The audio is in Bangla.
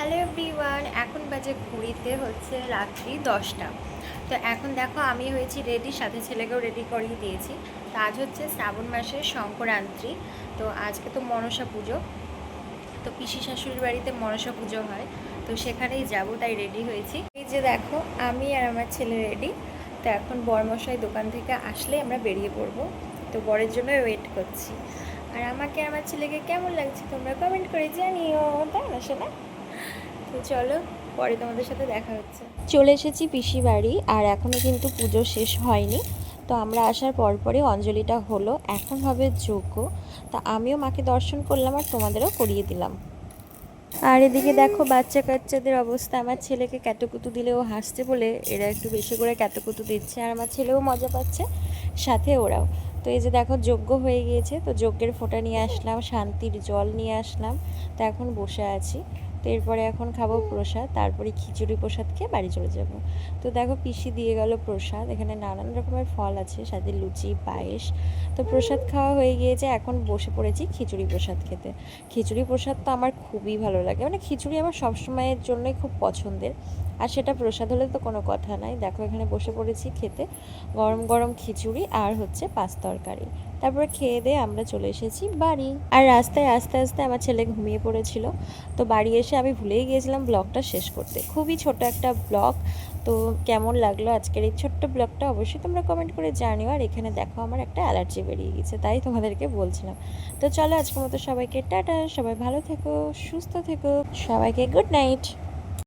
হ্যালো এভরিওয়ান, এখন বাজে ঘড়িতে হচ্ছে রাত্রি 10টা। তো এখন দেখো আমি হয়েছি রেডি, সাথে ছেলেকেও রেডি করিয়ে দিয়েছি। তো আজ হচ্ছে শ্রাবণ মাসের সংক্রান্তি। তো আজকে তো মনসা পুজো, তো পিসি শাশুড়ির বাড়িতে মনসা পুজো হয়, তো সেখানেই যাব, তাই রেডি হয়েছি। এই যে দেখো আমি আর আমার ছেলে রেডি। তো এখন বরমশাই দোকান থেকে আসলে আমরা বেরিয়ে পড়বো। তো বরের জন্য ওয়েট করছি। আর আমাকে আমার ছেলেকে কেমন লাগছে তোমরা কমেন্ট করে জানিও, তাই না শোনা? তো চলো, পরে তোমাদের সাথে দেখা হচ্ছে। চলে এসেছি পিসি বাড়ি, আর এখনও কিন্তু পুজো শেষ হয়নি। তো আমরা আসার পরপরই অঞ্জলিটা হলো, এখন হবে যজ্ঞ। তা আমিও মাকে দর্শন করলাম আর তোমাদেরও করিয়ে দিলাম। আর এদিকে দেখো বাচ্চা কাচ্চাদের অবস্থা, আমার ছেলেকে ক্যাতুকুতু দিলেও হাসছে বলে এরা একটু বেশি করে ক্যাতুকুতু দিচ্ছে, আর আমার ছেলেও মজা পাচ্ছে, সাথে ওরাও। তো এই যে দেখো যজ্ঞ হয়ে গিয়েছে, তো যজ্ঞের ফোঁটা নিয়ে আসলাম, শান্তির জল নিয়ে আসলাম। তো এখন বসে আছি। তো এরপরে এখন খাবো প্রসাদ, তারপরে খিচুড়ি প্রসাদ খেয়ে বাড়ি চলে যাব। তো দেখো পিসি দিয়ে গেল প্রসাদ, এখানে নানান রকমের ফল আছে, সাথে লুচি পায়েস। তো প্রসাদ খাওয়া হয়ে গিয়েছে, এখন বসে পড়েছি খিচুড়ি প্রসাদ খেতে। খিচুড়ি প্রসাদ তো আমার খুবই ভালো লাগে, মানে খিচুড়ি আমার সবসময়ের জন্যই খুব পছন্দের। আর সেটা প্রসাদ হলে তো কোনো কথা নাই। দেখো এখানে বসে পড়েছি খেতে, গরম গরম খিচুড়ি আর হচ্ছে পাঁচ তরকারি। তারপরে খেয়ে দিয়ে আমরা চলে এসেছি বাড়ি। আর রাস্তায় আস্তে আস্তে আমার ছেলে ঘুমিয়ে পড়েছিল। তো বাড়ি এসে আমি ভুলেই গিয়েছিলাম ব্লগটা শেষ করতে, খুবই ছোট একটা ব্লগ। তো কেমন লাগলো আজকের এই ছোট্ট ব্লগটা অবশ্যই তোমরা কমেন্ট করে জানিও। আর এখানে দেখো আমার একটা অ্যালার্জি বেরিয়ে গেছে, তাই তোমাদেরকে বলছিলাম। তো চলো আজকের মতো সবাইকে টাটা, সবাই ভালো থেকো, সুস্থ থেকো, সবাইকে গুড নাইট।